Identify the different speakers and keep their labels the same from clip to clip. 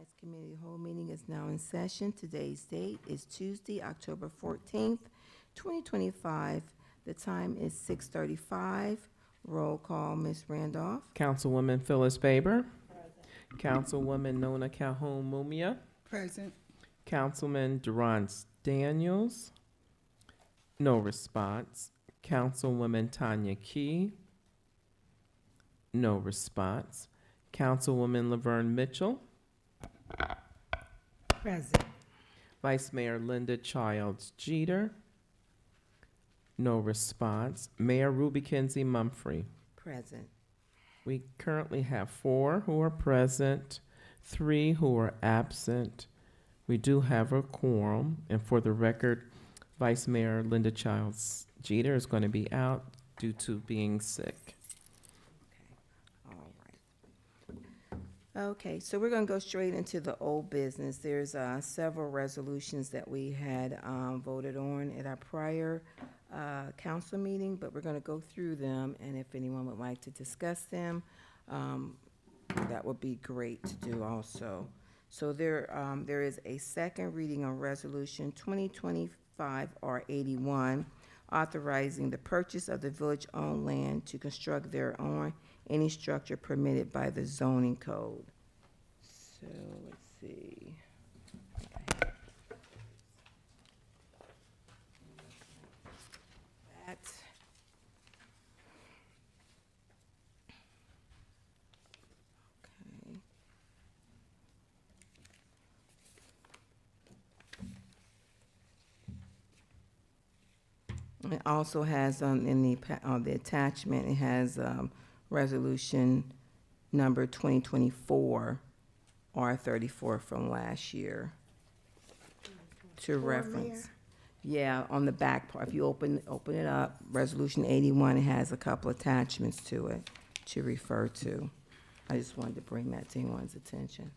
Speaker 1: Heights Committee of the Whole meeting is now in session. Today's date is Tuesday, October 14th, 2025. The time is 6:35. Roll call, Ms. Randolph.
Speaker 2: Councilwoman Phyllis Baber. Councilwoman Nona Calhoun Mumia.
Speaker 3: Present.
Speaker 2: Councilman Durant Daniels. No response. Councilwoman Tanya Key. No response. Councilwoman Laverne Mitchell.
Speaker 3: Present.
Speaker 2: Vice Mayor Linda Childs Jeter. No response. Mayor Ruby Kinsey Mumphrey.
Speaker 1: Present.
Speaker 2: We currently have 4 who are present, 3 who are absent. We do have a quorum, and for the record, Vice Mayor Linda Childs Jeter is going to be out due to being sick.
Speaker 1: All right. Okay, so we're going to go straight into the old business. There's several resolutions that we had voted on at our prior council meeting, but we're going to go through them, and if anyone would like to discuss them, that would be great to do also. So there is a second reading on Resolution 2025 R81, authorizing the purchase of the village-owned land to construct thereon any structure permitted by the zoning code. So let's see. That. Okay. It also has in the attachment, it has resolution number 2024 R34 from last year to reference. Yeah, on the back part, if you open it up, resolution 81, it has a couple attachments to it to refer to. I just wanted to bring that to anyone's attention.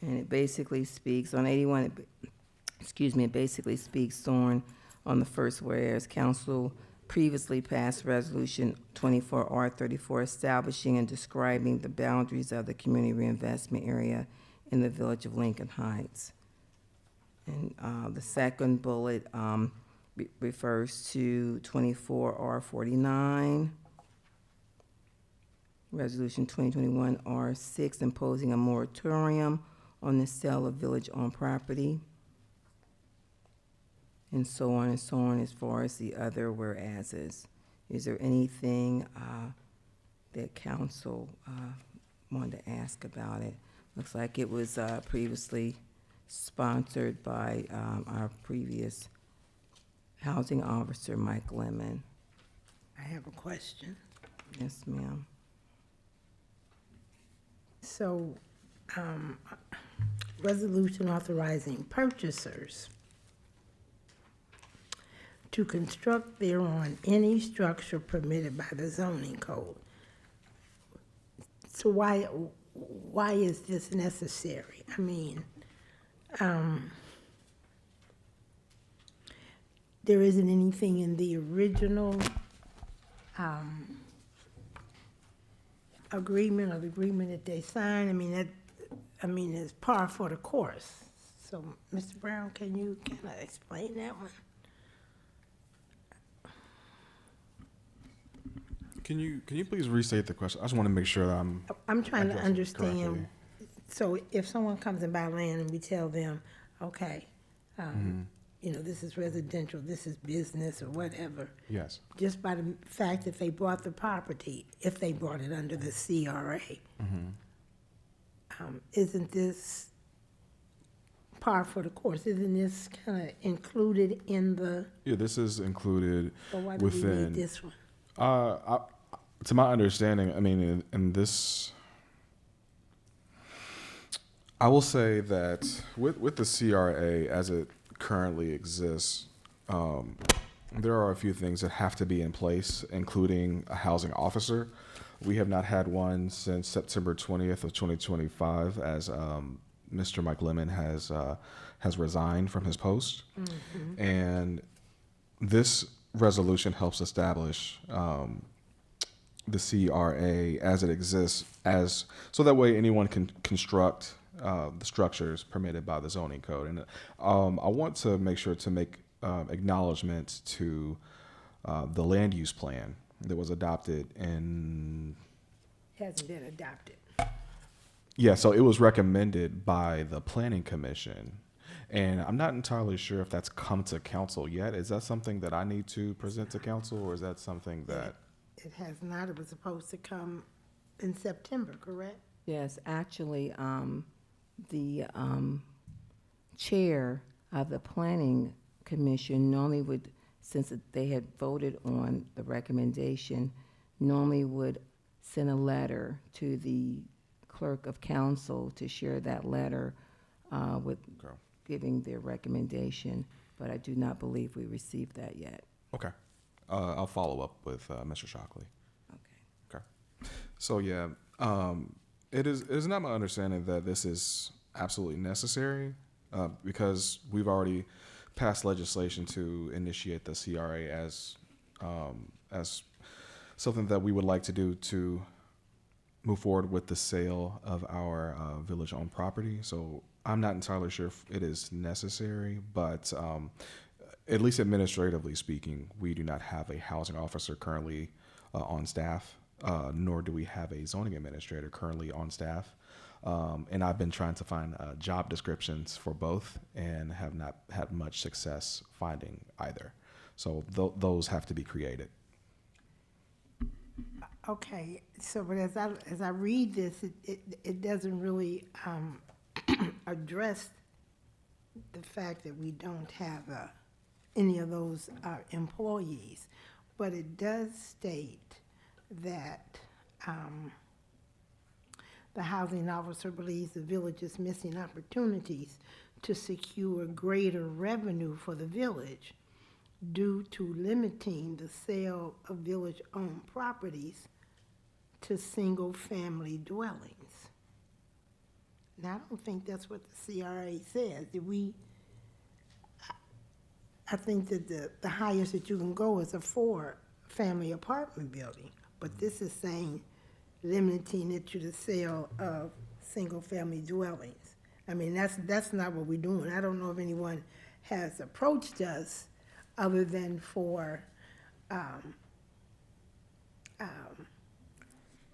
Speaker 1: And it basically speaks on 81, it basically speaks on the first whereas council previously passed resolution 24R34 establishing and describing the boundaries of the community reinvestment area in the village of Lincoln Heights. And the second bullet refers to 24R49, resolution 2021R6 imposing a moratorium on the sale of village-owned property, and so on as far as the other whereases. Is there anything that council wanted to ask about it? Looks like it was previously sponsored by our previous housing officer, Mike Lemon.
Speaker 3: I have a question.
Speaker 1: Yes, ma'am.
Speaker 3: So, resolution authorizing purchasers to construct thereon any structure permitted by the zoning code. So why is this necessary? I mean, there isn't anything in the original agreement or the agreement that they signed. It's par for the course. So, Mr. Brown, can you kind of explain that one?
Speaker 4: Can you please restate the question? I just want to make sure that
Speaker 3: I'm trying to
Speaker 4: addressing it
Speaker 3: understand.
Speaker 4: correctly.
Speaker 3: So if someone comes and buy land and we tell them, okay, this is residential, this is business or whatever,
Speaker 4: Yes.
Speaker 3: just by the fact that they bought the property, if they bought it under the CRA, isn't this par for the course? Isn't this kind of included in the?
Speaker 4: Yeah, this is included
Speaker 3: So why do we
Speaker 4: within.
Speaker 3: need this one?
Speaker 4: To my understanding, in this, I will say that with the CRA as it currently exists, there are a few things that have to be in place, including a housing officer. We have not had one since September 20th of 2025, as Mr. Mike Lemon has resigned from his post, and this resolution helps establish the CRA as it exists, as so that way anyone can construct the structures permitted by the zoning code. And I want to make sure to make acknowledgments to the land use plan that was adopted in.
Speaker 3: Hasn't been adopted.
Speaker 4: Yeah, so it was recommended by the Planning Commission, and I'm not entirely sure if that's come to council yet. Is that something that I need to present to council, or is that something that?
Speaker 3: It has not. It was supposed to come in September, correct?
Speaker 1: Yes, actually, the chair of the planning commission normally would, since they had voted on the recommendation, normally would send a letter to the clerk of council to share that letter with
Speaker 4: Okay.
Speaker 1: giving their recommendation, but I do not believe we received that yet.
Speaker 4: Okay. I'll follow up with Mr. Shockley.
Speaker 1: Okay.
Speaker 4: Okay. So yeah, it is not my understanding that this is absolutely necessary because we've already passed legislation to initiate the CRA as something that we would like to do to move forward with the sale of our village-owned property. So I'm not entirely sure if it is necessary, but at least administratively speaking, we do not have a housing officer currently on staff, nor do we have a zoning administrator currently on staff. And I've been trying to find job descriptions for both and have not had much success finding either. So those have to be created.
Speaker 3: Okay, so but as I read this, it doesn't really address the fact that we don't have any of those employees, but it does state that the housing officer believes the village is missing opportunities to secure greater revenue for the village due to limiting the sale of village-owned properties to single-family dwellings. Now, I don't think that's what the CRA says. I think that the highest that you can go is a 4-family apartment building, but this is saying limiting it to the sale of single-family dwellings. I mean, that's not what we're doing. I don't know if anyone has approached us other than for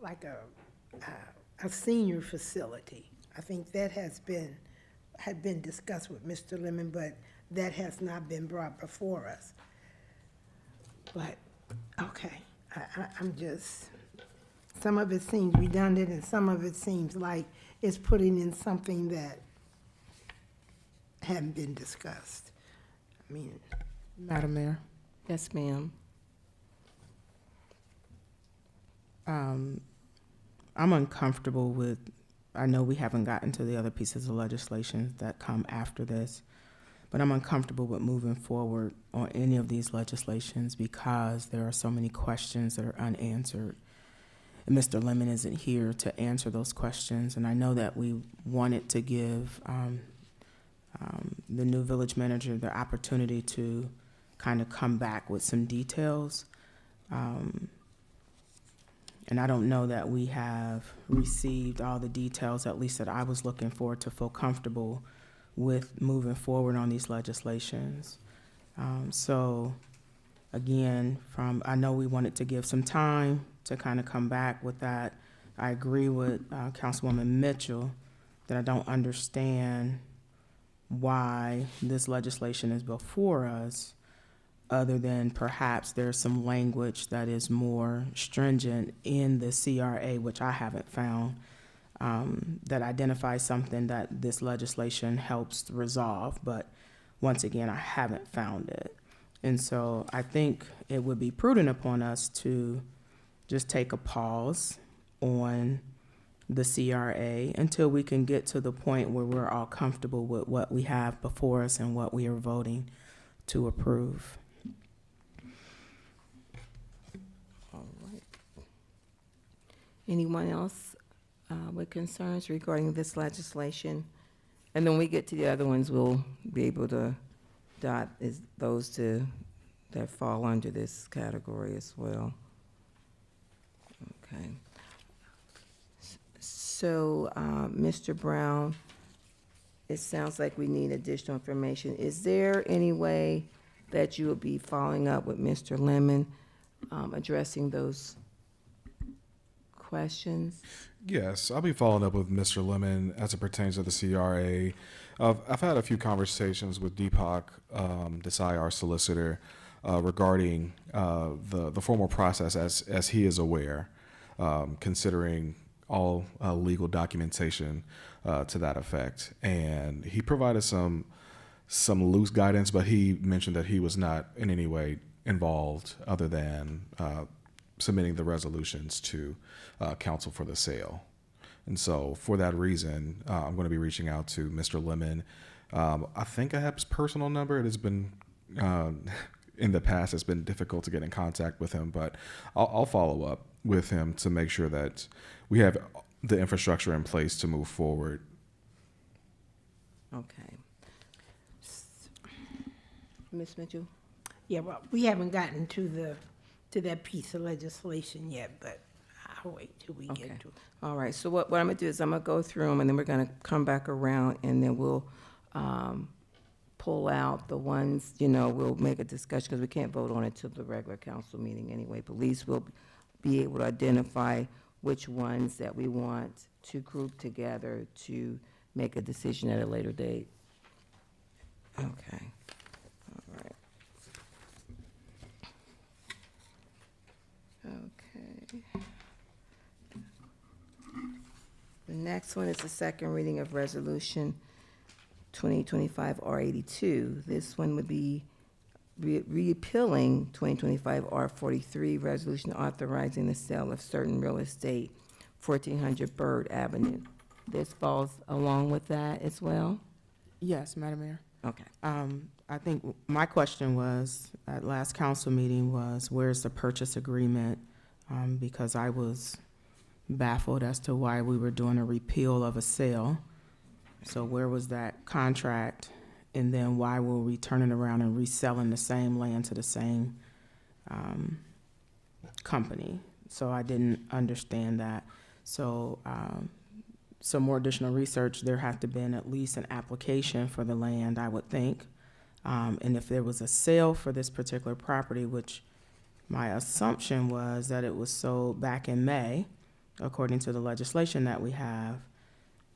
Speaker 3: like a senior facility. I think that had been discussed with Mr. Lemon, but that has not been brought before us. But, okay, I'm just, some of it seems redundant and some of it seems like it's putting in something that hadn't been discussed. I mean,
Speaker 5: Madam Mayor,
Speaker 1: Yes, ma'am.
Speaker 5: I'm uncomfortable with, I know we haven't gotten to the other pieces of legislation that come after this, but I'm uncomfortable with moving forward on any of these legislations because there are so many questions that are unanswered. And Mr. Lemon isn't here to answer those questions, and I know that we wanted to give the new village manager the opportunity to kind of come back with some details. And I don't know that we have received all the details, at least that I was looking for, to feel comfortable with moving forward on these legislations. So again, I know we wanted to give some time to kind of come back with that. I agree with Councilwoman Mitchell that I don't understand why this legislation is before us, other than perhaps there's some language that is more stringent in the CRA, which I haven't found, that identifies something that this legislation helps to resolve. But once again, I haven't found it. And so I think it would be prudent upon us to just take a pause on the CRA until we can get to the point where we're all comfortable with what we have before us and what we are voting to approve.
Speaker 1: All right. Anyone else with concerns regarding this legislation? And then when we get to the other ones, we'll be able to dot those to that fall under this category as well. Okay. So, Mr. Brown, it sounds like we need additional information. Is there any way that you will be following up with Mr. Lemon, addressing those questions?
Speaker 4: Yes, I'll be following up with Mr. Lemon as it pertains to the CRA. I've had a few conversations with Deepak Desai, our solicitor, regarding the formal process as he is aware, considering all legal documentation to that effect. And he provided some loose guidance, but he mentioned that he was not in any way involved other than submitting the resolutions to counsel for the sale. And so for that reason, I'm going to be reaching out to Mr. Lemon. I think I have his personal number. It has been, in the past, it's been difficult to get in contact with him, but I'll follow up with him to make sure that we have the infrastructure in place to move forward.
Speaker 1: Okay. Ms. Mitchell?
Speaker 3: Yeah, well, we haven't gotten to that piece of legislation yet, but I'll wait till we
Speaker 1: Okay.
Speaker 3: get to it.
Speaker 1: All right, so what I'm gonna do is I'm gonna go through them, and then we're gonna come back around, and then we'll pull out the ones, we'll make a discussion, because we can't vote on it till the regular council meeting anyway, but at least we'll be able to identify which ones that we want to group together to make a decision at a later date. Okay, all right. Okay. The next one is the second reading of Resolution 2025 R82. This one would be repealing 2025 R43, resolution authorizing the sale of certain real estate, 1400 Bird Avenue. This falls along with that as well?
Speaker 5: Yes, Madam Mayor.
Speaker 1: Okay.
Speaker 5: I think my question was, at last council meeting, was where's the purchase agreement? Because I was baffled as to why we were doing a repeal of a sale. So where was that contract? And then why were we turning around and reselling the same land to the same company? So I didn't understand that. So some more additional research, there had to have been at least an application for the land, I would think. And if there was a sale for this particular property, which my assumption was that it was sold back in May, according to the legislation that we have,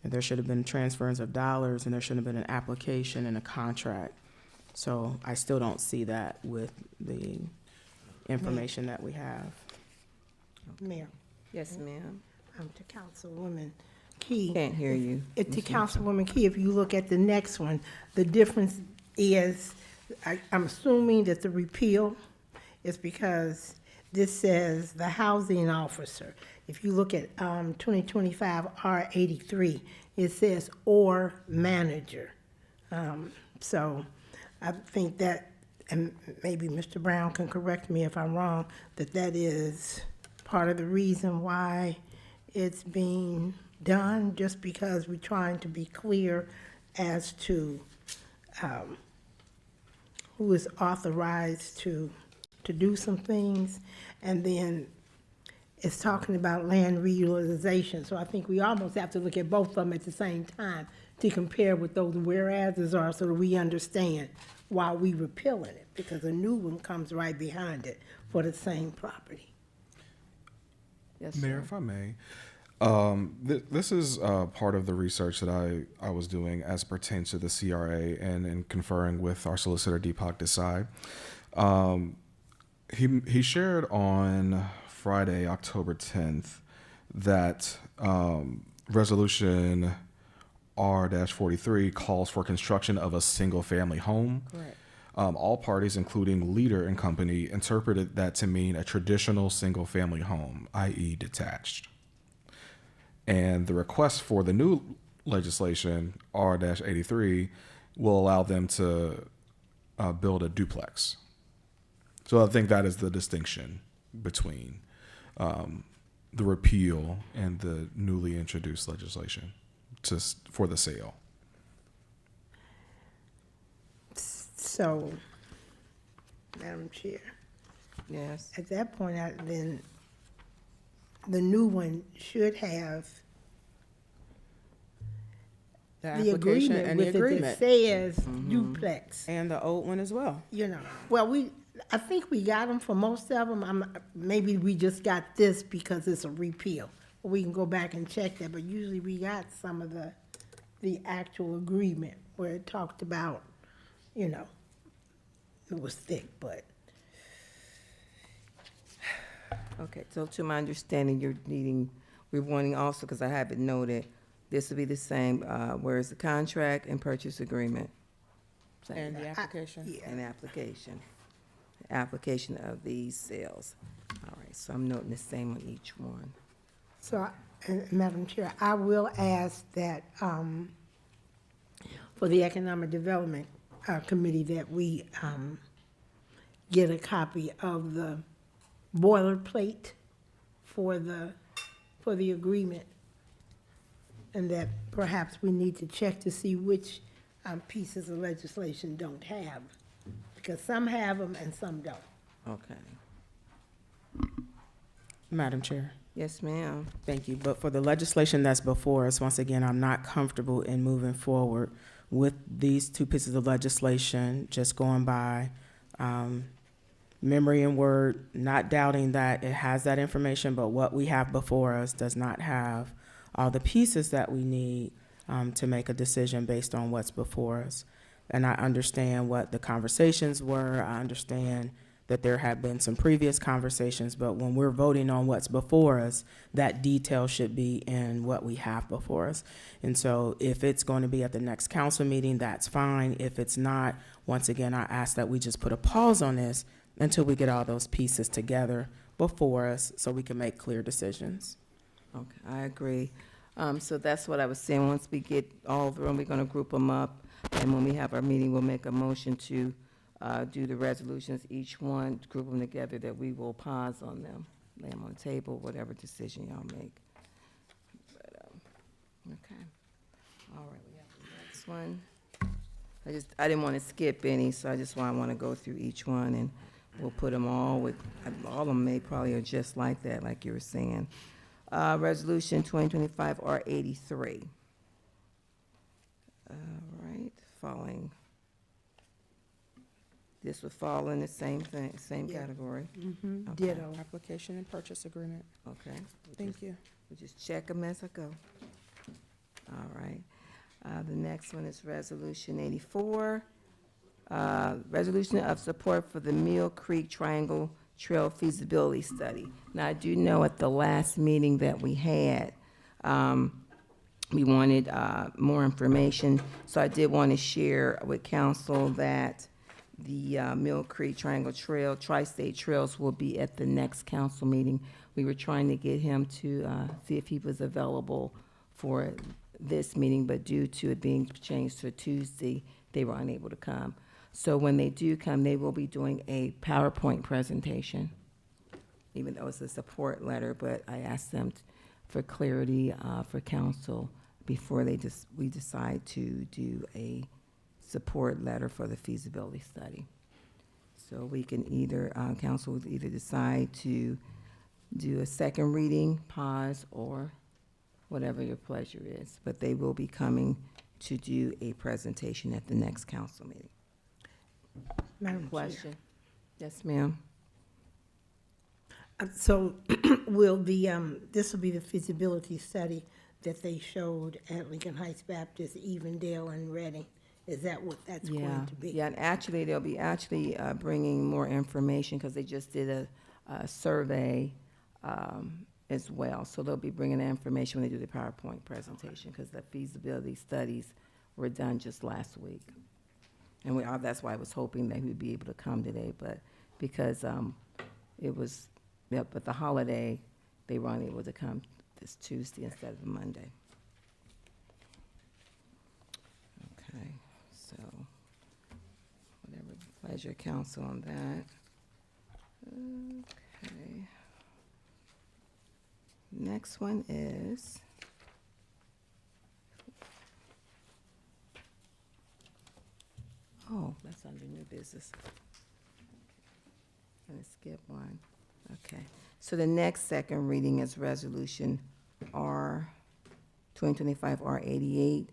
Speaker 5: there should have been transfers of dollars and there should have been an application and a contract. So I still don't see that with the information that we have.
Speaker 3: Mayor,
Speaker 1: Yes, ma'am.
Speaker 3: to Councilwoman Key.
Speaker 1: Can't hear you.
Speaker 3: To Councilwoman Key, if you look at the next one, the difference is, I'm assuming that the repeal is because this says the housing officer. If you look at 2025 R83, it says or manager. So I think that, and maybe Mr. Brown can correct me if I'm wrong, that is part of the reason why it's being done, just because we're trying to be clear as to who is authorized to do some things. And then it's talking about land reutilization. So I think we almost have to look at both of them at the same time to compare what those whereases are, so that we understand why we repealing it, because a new one comes right behind it for the same property.
Speaker 1: Yes,
Speaker 4: Mayor,
Speaker 1: sir.
Speaker 4: if I may, this is part of the research that I was doing as pertains to the CRA and in conferring with our solicitor Deepak Desai. He shared on Friday, October 10th, that Resolution R-43 calls for construction of a single-family home.
Speaker 5: Correct.
Speaker 4: All parties, including Leader and Company, interpreted that to mean a traditional single-family home, i.e. detached. And the request for the new legislation, R-83, will allow them to build a duplex. So I think that is the distinction between the repeal and the newly introduced legislation for the sale.
Speaker 3: So Madam Chair.
Speaker 1: Yes.
Speaker 3: At that point, then the new one should have
Speaker 5: The
Speaker 3: the
Speaker 5: application
Speaker 3: agreement
Speaker 5: and the
Speaker 3: with it that
Speaker 5: agreement,
Speaker 3: says
Speaker 1: Mm-hmm.
Speaker 3: duplex,
Speaker 5: and the old one as well.
Speaker 3: you know. Well, I think we got them for most of them. Maybe we just got this because it's a repeal. We can go back and check that, but usually we got some of the actual agreement where it talked about, you know, it was thick, but.
Speaker 1: Okay, so to my understanding, we're wanting also, because I have it noted, this will be the same, whereas the contract and purchase agreement. Same.
Speaker 5: And the application.
Speaker 3: Yeah.
Speaker 1: And application of these sales. All right, so I'm noting the same on each one.
Speaker 3: So, Madam Chair, I will ask that, for the Economic Development Committee, that we get a copy of the boilerplate for the agreement, and that perhaps we need to check to see which pieces of legislation don't have, because some have them and some don't.
Speaker 1: Okay.
Speaker 5: Madam Chair.
Speaker 1: Yes, ma'am.
Speaker 5: Thank you. But for the legislation that's before us, once again, I'm not comfortable in moving forward with these two pieces of legislation, just going by memory and word, not doubting that it has that information, but what we have before us does not have all the pieces that we need to make a decision based on what's before us. And I understand what the conversations were. I understand that there have been some previous conversations, but when we're voting on what's before us, that detail should be in what we have before us. And so if it's going to be at the next council meeting, that's fine. If it's not, once again, I ask that we just put a pause on this until we get all those pieces together before us so we can make clear decisions.
Speaker 1: Okay, I agree. So that's what I was saying. Once we get all of them, we're going to group them up. And when we have our meeting, we'll make a motion to do the resolutions, each one, group them together, that we will pause on them, lay them on the table, whatever decision y'all make. But, okay. All right, we have the next one. I didn't want to skip any, so I just want to go through each one, and we'll put them all of them may probably are just like that, like you were saying. Resolution 2025 R83. All right, following. This would fall in the same thing, same
Speaker 3: Yeah.
Speaker 1: category.
Speaker 3: Mm-hmm.
Speaker 1: Okay.
Speaker 3: Ditto.
Speaker 5: Application and purchase agreement.
Speaker 1: Okay.
Speaker 5: Thank you.
Speaker 1: We'll just check them as I go. All right. The next one is Resolution 84. Resolution of support for the Mill Creek Triangle Trail feasibility study. Now, I do know at the last meeting that we had, we wanted more information, so I did want to share with council that the Mill Creek Triangle Trail, Tri-State Trails will be at the next council meeting. We were trying to get him to see if he was available for this meeting, but due to it being changed to Tuesday, they were unable to come. So when they do come, they will be doing a PowerPoint presentation, even though it's a support letter, but I asked them for clarity for council before we decide to do a support letter for the feasibility study. So we can either, council would either decide to do a second reading, pause, or whatever your pleasure is. But they will be coming to do a presentation at the next council meeting.
Speaker 3: Madam Chair.
Speaker 1: Question? Yes, ma'am.
Speaker 3: So will this will be the feasibility study that they showed at Lincoln Heights Baptist, Evendale, and Reading? Is that what that's going to be?
Speaker 1: Yeah, and actually, they'll be bringing more information because they just did a survey as well. So they'll be bringing the information when they do the PowerPoint presentation because the feasibility studies were done just last week. And that's why I was hoping that he would be able to come today, but because it was, but the holiday, they were unable to come this Tuesday instead of Monday. Okay, so whatever pleasure council on that. Okay. Next one is that's under new business. gonna skip one. Okay. So the next second reading is Resolution R 2025 R88,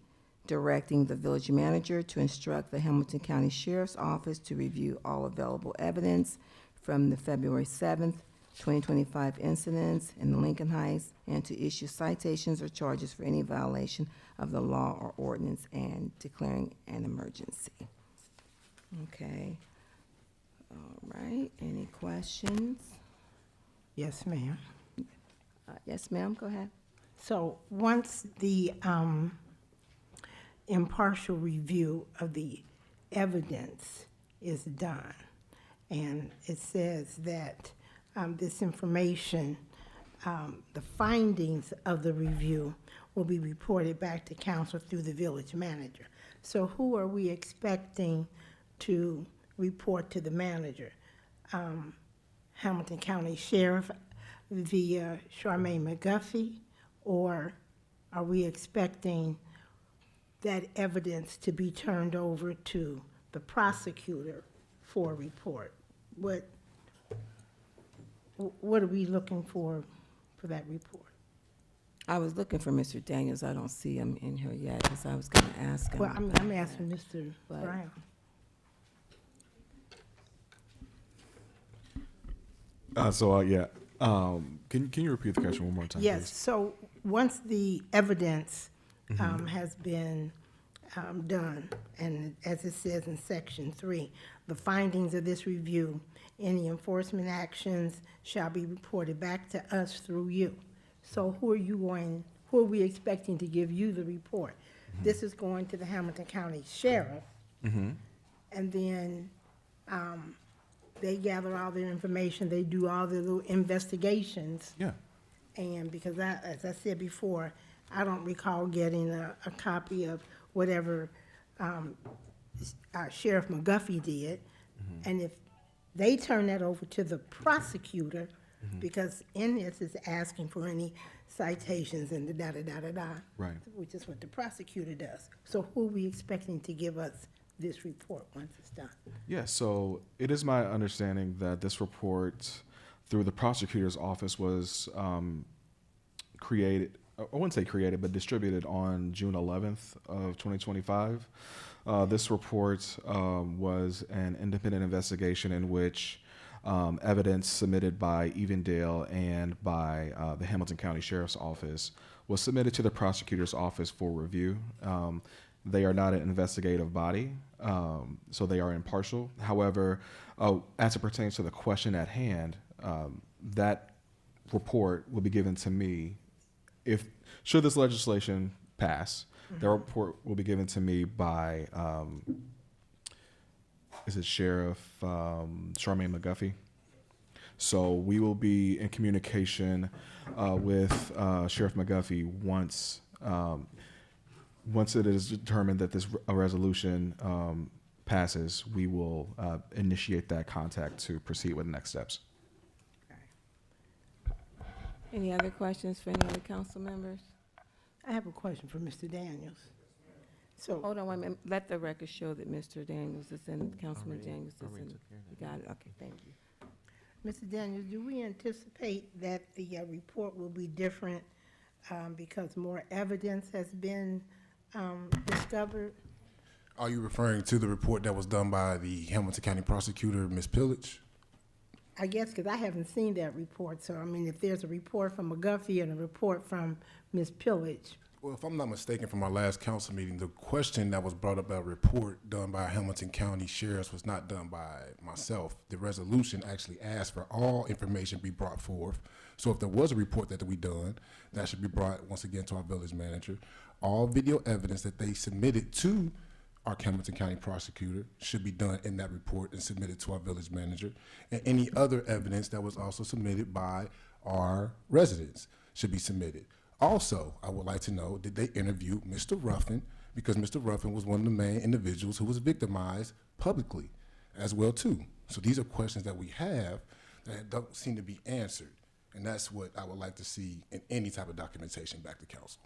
Speaker 1: directing the village manager to instruct the Hamilton County Sheriff's Office to review all available evidence from the February 7th, 2025 incidents in the Lincoln Heights and to issue citations or charges for any violation of the law or ordinance and declaring an emergency. Okay. All right. Any questions?
Speaker 3: Yes, ma'am.
Speaker 1: Yes, ma'am. Go ahead.
Speaker 3: So once the impartial review of the evidence is done, and it says that this information, the findings of the review will be reported back to council through the village manager. So who are we expecting to report to the manager? Hamilton County Sheriff via Charmaine McGuffey, or are we expecting that evidence to be turned over to the prosecutor for a report? What are we looking for that report?
Speaker 1: I was looking for Mr. Daniels. I don't see him in here yet because I was going to ask him.
Speaker 3: Well, I'm
Speaker 1: about
Speaker 3: asking
Speaker 1: that.
Speaker 3: Mr.
Speaker 1: But-
Speaker 3: Brown.
Speaker 4: Can you repeat the question one more time,
Speaker 3: Yes,
Speaker 4: please?
Speaker 3: so once the evidence has been done, and as it says in Section 3, the findings of this review, any enforcement actions shall be reported back to us through you. So who are we expecting to give you the report? This is going to the Hamilton County Sheriff, and then they gather all their information, they do all their little investigations.
Speaker 4: Yeah.
Speaker 3: And because as I said before, I don't recall getting a copy of whatever Sheriff McGuffey did. And if they turn that over to the prosecutor, because in this is asking for any citations and da-da-da-da-da.
Speaker 4: Right.
Speaker 3: Which is what the prosecutor does. So who are we expecting to give us this report once it's done?
Speaker 4: Yeah, so it is my understanding that this report through the prosecutor's office was created, I wouldn't say created, but distributed on June 11th of 2025. This report was an independent investigation in which evidence submitted by Evendale and by the Hamilton County Sheriff's Office was submitted to the prosecutor's office for review. They are not an investigative body, so they are impartial. However, as it pertains to the question at hand, that report will be given to me should this legislation pass. The report will be given to me by, is it Sheriff Charmaine McGuffey? So we will be in communication with Sheriff McGuffey once it is determined that this resolution passes. We will initiate that contact to proceed with the next steps.
Speaker 1: Any other questions for any other council members?
Speaker 3: I have a question for Mr. Daniels. So,
Speaker 1: Hold on one minute. Let the record show that Mr. Daniels is in, Councilman Daniels is in. You got it? Okay, thank you.
Speaker 3: Mr. Daniels, do we anticipate that the report will be different because more evidence has been discovered?
Speaker 6: Are you referring to the report that was done by the Hamilton County Prosecutor, Ms. Pillage?
Speaker 3: I guess because I haven't seen that report. So, I mean, if there's a report from McGuffey and a report from Ms. Pillage.
Speaker 6: Well, if I'm not mistaken, from our last council meeting, the question that was brought up, a report done by Hamilton County Sheriff's, was not done by myself. The resolution actually asked for all information be brought forth. So if there was a report that to be done, that should be brought once again to our village manager. All video evidence that they submitted to our Hamilton County prosecutor should be done in that report and submitted to our village manager. And any other evidence that was also submitted by our residents should be submitted. Also, I would like to know, did they interview Mr. Ruffin? Because Mr. Ruffin was one of the main individuals who was victimized publicly as well too. So these are questions that we have that don't seem to be answered. And that's what I would like to see in any type of documentation back to council.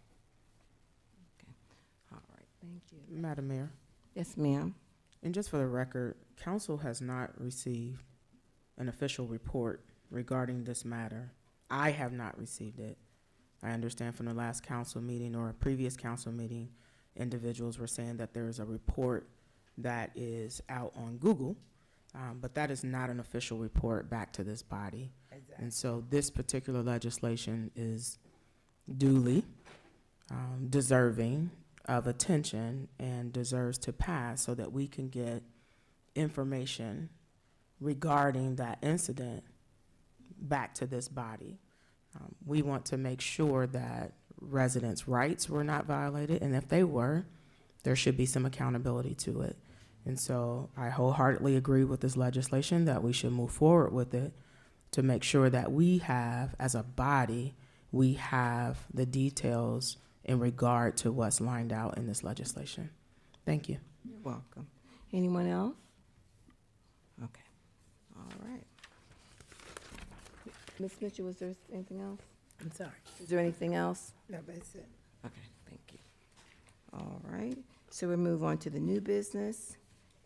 Speaker 1: All right, thank you.
Speaker 5: Madam Mayor,
Speaker 1: Yes, ma'am.
Speaker 5: and just for the record, council has not received an official report regarding this matter. I have not received it. I understand from the last council meeting or a previous council meeting, individuals were saying that there is a report that is out on Google, but that is not an official report back to this body. And so this particular legislation is duly deserving of attention and deserves to pass so that we can get information regarding that incident back to this body. We want to make sure that residents' rights were not violated, and if they were, there should be some accountability to it. And so I wholeheartedly agree with this legislation that we should move forward with it to make sure that we have, as a body, we have the details in regard to what's lined out in this legislation. Thank you.
Speaker 1: You're welcome. Anyone else? Okay. All right. Ms. Mitchell, was there anything else?
Speaker 3: I'm sorry.
Speaker 1: Is there anything else?
Speaker 3: No, that's it.
Speaker 1: Okay, thank you. All right, so we move on to the new business,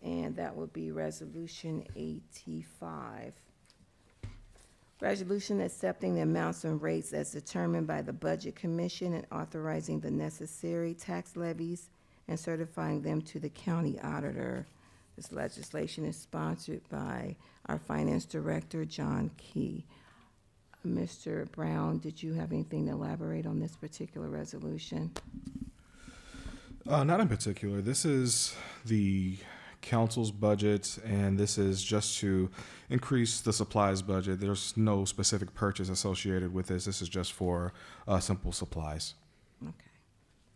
Speaker 1: and that would be Resolution 85. Resolution accepting the amounts and rates as determined by the Budget Commission and authorizing the necessary tax levies and certifying them to the county auditor. This legislation is sponsored by our Finance Director, John Key. Mr. Brown, did you have anything to elaborate on this particular resolution?
Speaker 4: Not in particular. This is the council's budget, and this is just to increase the supplies budget. There's no specific purchase associated with this. This is just for simple supplies.
Speaker 1: Okay.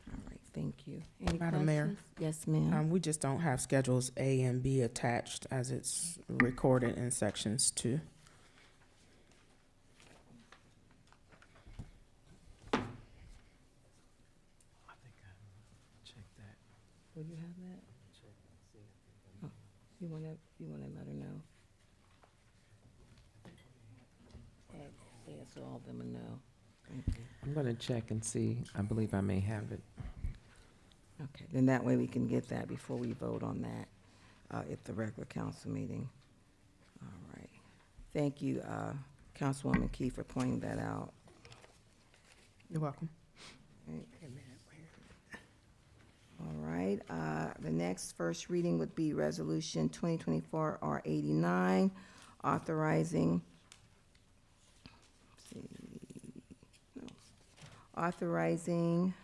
Speaker 1: All right, thank you. Any
Speaker 5: Madam Mayor?
Speaker 1: questions? Yes, ma'am.
Speaker 5: We just don't have schedules A and B attached as it's recorded in sections 2.
Speaker 1: Will you have that? Oh, you wanna let her know? Yeah, so all of them will know. Thank you.
Speaker 2: I'm going to check and see. I believe I may have it.
Speaker 1: Okay, then that way we can get that before we vote on that at the regular council meeting. All right. Thank you, Councilwoman Key, for pointing that out.
Speaker 5: You're welcome.
Speaker 1: All right, the next first reading would be Resolution 2024 R89, authorizing, authorizing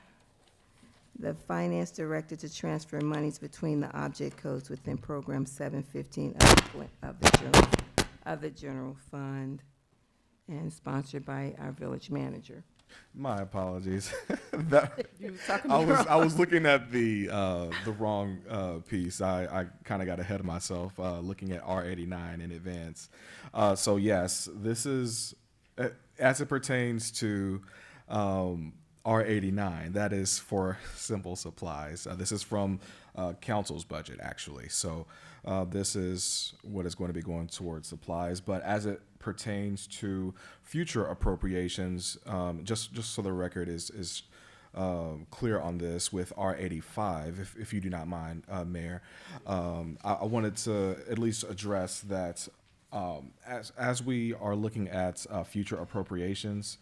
Speaker 1: the Finance Director to transfer monies between the object codes within Program 715 of the General Fund, and sponsored by our Village Manager.
Speaker 4: My apologies.
Speaker 1: You were talking
Speaker 4: I was looking at the wrong piece. I kind of got ahead of myself looking at R89 in advance. So yes, this is as it pertains to R89. That is for simple supplies. This is from council's budget actually. So this is what is going to be going towards supplies. But as it pertains to future appropriations, just so the record is clear on this with R85, if you do not mind, Mayor, I wanted to at least address that as we are looking at future appropriations,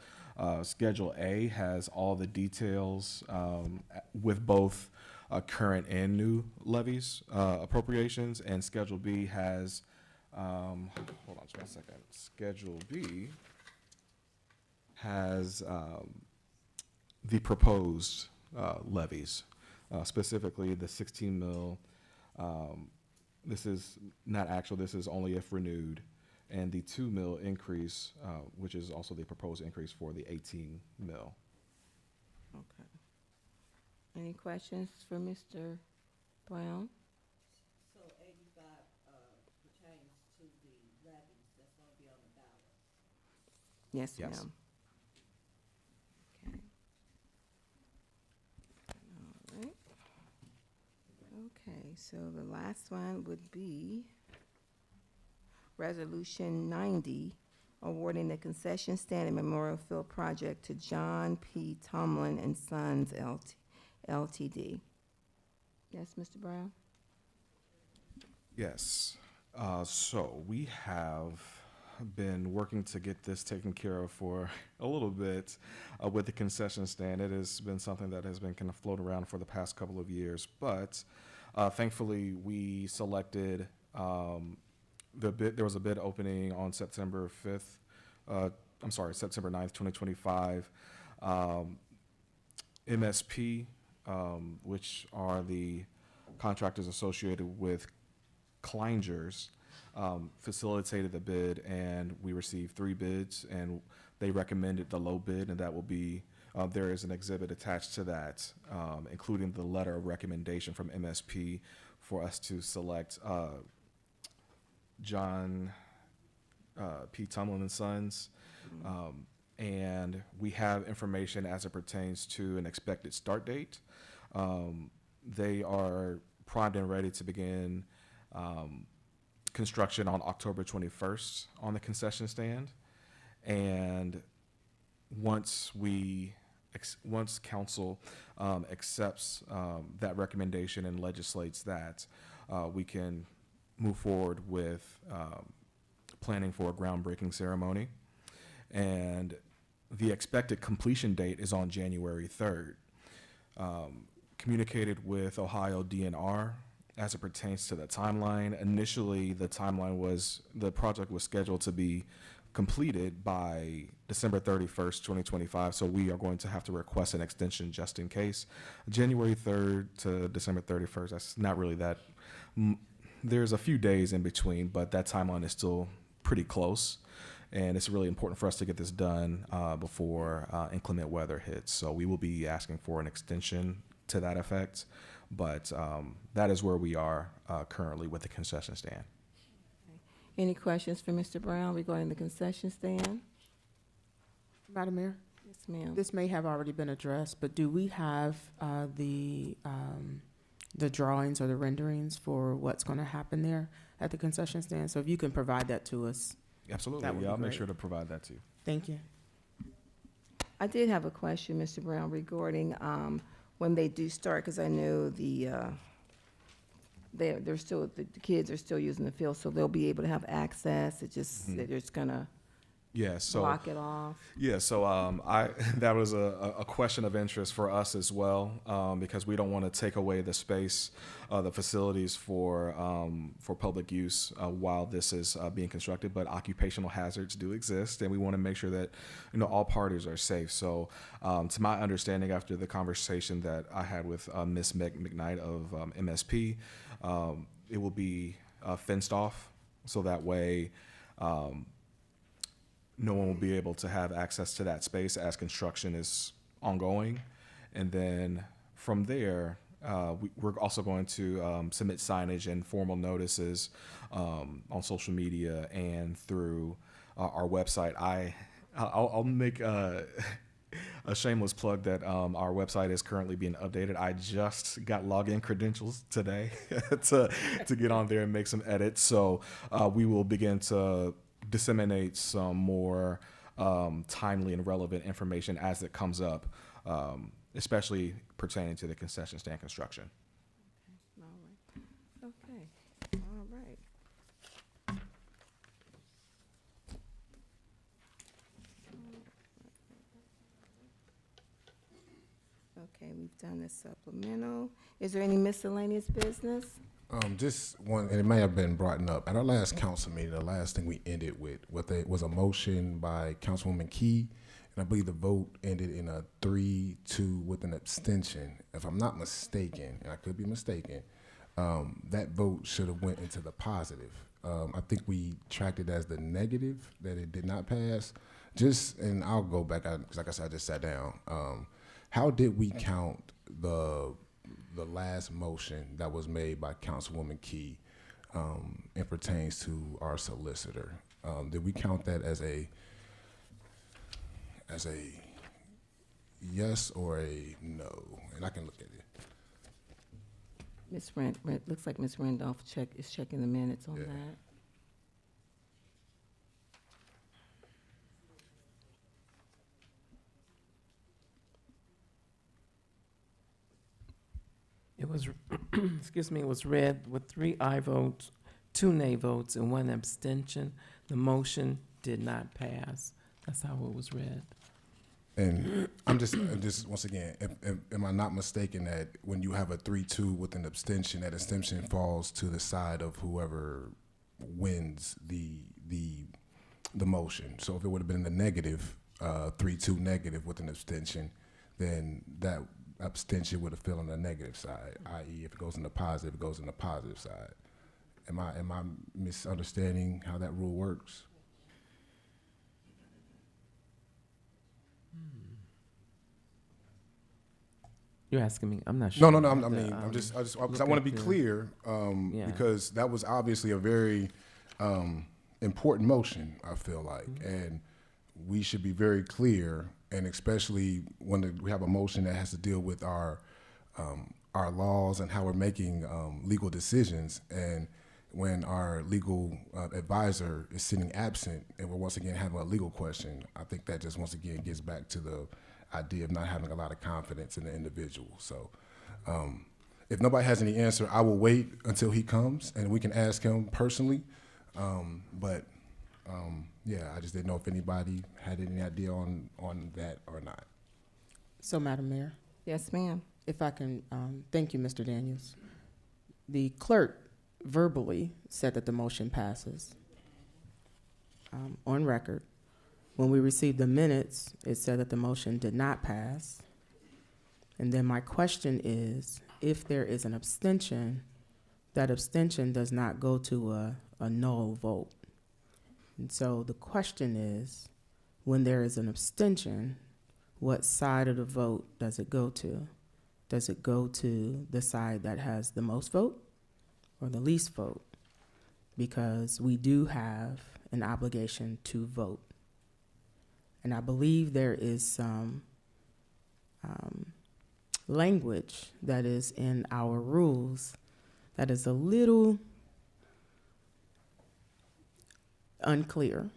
Speaker 4: Schedule A has all the details with both current and new levies appropriations, and Schedule B has hold on just 1 second. Schedule B has the proposed levies, specifically the 16 mil. This is not actual, this is only if renewed, and the 2 mil increase, which is also the proposed increase for the 18 mil.
Speaker 1: Okay. Any questions for Mr. Brown?
Speaker 7: So 85 pertains to the levies that's going to be on the ballot.
Speaker 1: Yes,
Speaker 4: Yes.
Speaker 1: ma'am. Okay. All right. Okay, so the last one would be Resolution 90, awarding the concession stand and Memorial Field project to John P. Tomlin and Sons Ltd. Yes, Mr. Brown?
Speaker 4: Yes. So we have been working to get this taken care of for a little bit with the concession stand. It has been something that has been kind of floating around for the past couple of years, but thankfully we selected the bid. There was a bid opening on September 5th. September 9th, 2025. MSP, which are the contractors associated with Kleinger's, facilitated the bid, and we received 3 bids, and they recommended the low bid, and that will be, there is an exhibit attached to that, including the letter of recommendation from MSP for us to select John P. Tumlin and Sons. And we have information as it pertains to an expected start date. They are primed and ready to begin construction on October 21st on the concession stand. And once council accepts that recommendation and legislates that, we can move forward with planning for a groundbreaking ceremony. And the expected completion date is on January 3rd. Communicated with Ohio DNR as it pertains to the timeline. Initially, the project was scheduled to be completed by December 31st, 2025. So we are going to have to request an extension just in case. January 3rd to December 31st, that's not really that. There's a few days in between, but that timeline is still pretty close. And it's really important for us to get this done before inclement weather hits. So we will be asking for an extension to that effect. But that is where we are currently with the concession stand.
Speaker 1: Any questions for Mr. Brown regarding the concession stand?
Speaker 5: Madam Mayor,
Speaker 1: Yes, ma'am.
Speaker 5: this may have already been addressed, but do we have the drawings or the renderings for what's going to happen there at the concession stand? So if you can provide that to us.
Speaker 4: Absolutely.
Speaker 5: That would
Speaker 4: Yeah,
Speaker 5: be
Speaker 4: I'll make
Speaker 5: great.
Speaker 4: sure to provide that to you.
Speaker 5: Thank you.
Speaker 1: I did have a question, Mr. Brown, regarding when they do start, because I know they're still, the kids are still using the field, so they'll be able to have access. It just, they're just gonna
Speaker 4: Yeah, so
Speaker 1: block it off.
Speaker 4: Yeah, so that was a question of interest for us as well, because we don't want to take away the space, the facilities for public use while this is being constructed. But occupational hazards do exist, and we want to make sure that all parties are safe. So, to my understanding, after the conversation that I had with Ms. McKnight of MSP, it will be fenced off, so that way. No one will be able to have access to that space as construction is ongoing. And then from there, we're also going to submit signage and formal notices on social media and through our website. I'll make a shameless plug that our website is currently being updated. I just got login credentials today to get on there and make some edits. So we will begin to disseminate some more timely and relevant information as it comes up, especially pertaining to the concession stand construction.
Speaker 1: All right. Okay, all right. Okay, we've done the supplemental. Is there any miscellaneous business?
Speaker 6: Just one, and it may have been brought up at our last council meeting. The last thing we ended with was a motion by Councilwoman Key, and I believe the vote ended in a 3-2 with an abstention. If I'm not mistaken, and I could be mistaken, that vote should have went into the positive. I think we tracked it as the negative, that it did not pass. And I'll go back, because like I said, I just sat down. How did we count the last motion that was made by Councilwoman Key and pertains to our solicitor? Did we count that as a yes or a no? And I can look at it.
Speaker 1: Ms. Looks like Ms. Randolph is checking the minutes on
Speaker 6: Yeah.
Speaker 1: that.
Speaker 2: It was, excuse me, it was read with 3 aye votes, 2 nay votes, and 1 abstention. The motion did not pass. That's how it was read.
Speaker 6: And I'm just once again, am I not mistaken that when you have a 3-2 with an abstention, that abstention falls to the side of whoever wins the motion? So if it would have been the negative, 3-2 negative with an abstention, then that abstention would have fell on the negative side, i.e. if it goes in the positive, it goes in the positive side. Am I misunderstanding how that rule works?
Speaker 2: You're asking me, I'm not sure.
Speaker 6: No.
Speaker 2: about
Speaker 6: I mean,
Speaker 2: the,
Speaker 6: because I
Speaker 2: look
Speaker 6: want to
Speaker 2: at
Speaker 6: be
Speaker 2: the-
Speaker 6: clear,
Speaker 2: Yeah.
Speaker 6: because that was obviously a very important motion, I feel like, and we should be very clear, and especially when we have a motion that has to deal with our laws and how we're making legal decisions, and when our legal advisor is sitting absent, and we're once again having a legal question, I think that just once again gets back to the idea of not having a lot of confidence in the individual. So if nobody has any answer, I will wait until he comes and we can ask him personally. Yeah, I just didn't know if anybody had any idea on that or not.
Speaker 5: So, Madam Mayor,
Speaker 1: Yes, ma'am.
Speaker 5: if I can, thank you, Mr. Daniels. The clerk verbally said that the motion passes. On record, when we received the minutes, it said that the motion did not pass. And then my question is, if there is an abstention, that abstention does not go to a null vote. And so the question is, when there is an abstention, what side of the vote does it go to? Does it go to the side that has the most vote or the least vote? Because we do have an obligation to vote. And I believe there is some language that is in our rules that is a little unclear.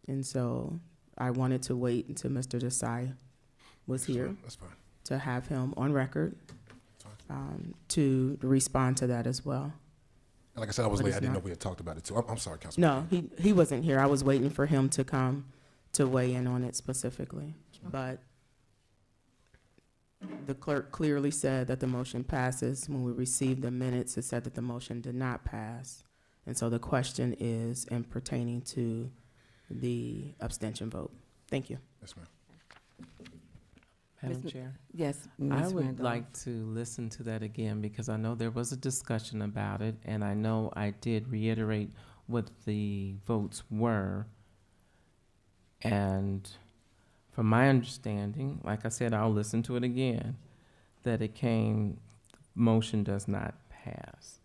Speaker 5: And so I wanted to wait until Mr. Desai was here
Speaker 6: That's fine.
Speaker 5: to have him on record to respond to that as well.
Speaker 6: And like I said, I was
Speaker 5: But
Speaker 6: late.
Speaker 5: it's
Speaker 6: I didn't know
Speaker 5: not.
Speaker 6: we had talked about it too. I'm sorry, Councilman.
Speaker 5: No, he wasn't here. I was waiting for him to come to weigh in on it specifically. But the clerk clearly said that the motion passes. When we received the minutes, it said that the motion did not pass. And so the question is in pertaining to the abstention vote. Thank you.
Speaker 6: Yes, ma'am.
Speaker 2: Madam
Speaker 1: Ms.
Speaker 2: Chair?
Speaker 1: Yes,
Speaker 2: I
Speaker 1: Ms.
Speaker 2: would
Speaker 1: Randolph.
Speaker 2: like to listen to that again because I know there was a discussion about it, and I know I did reiterate what the votes were. And from my understanding, like I said, I'll listen to it again, that it came, motion does not pass.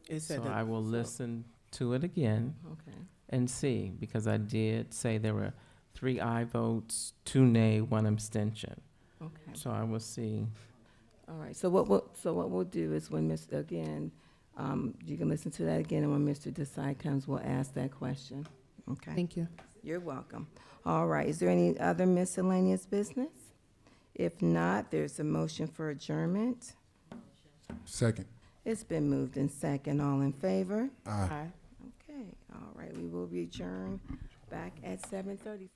Speaker 5: It said
Speaker 2: So
Speaker 5: that-
Speaker 2: I will listen to it again
Speaker 1: Okay.
Speaker 2: and see, because I did say there were 3 aye votes, 2 nay, 1 abstention.
Speaker 1: Okay.
Speaker 2: So I will see.
Speaker 1: All right. So what we'll do is when Mr. again, you can listen to that again, and when Mr. Desai comes, we'll ask that question. Okay.
Speaker 5: Thank you.
Speaker 1: You're welcome. All right. Is there any other miscellaneous business? If not, there's a motion for adjournment.
Speaker 6: Second.
Speaker 1: It's been moved in second. All in favor?
Speaker 6: Aye.
Speaker 5: Aye.
Speaker 1: Okay. All right. We will adjourn back at 7:30.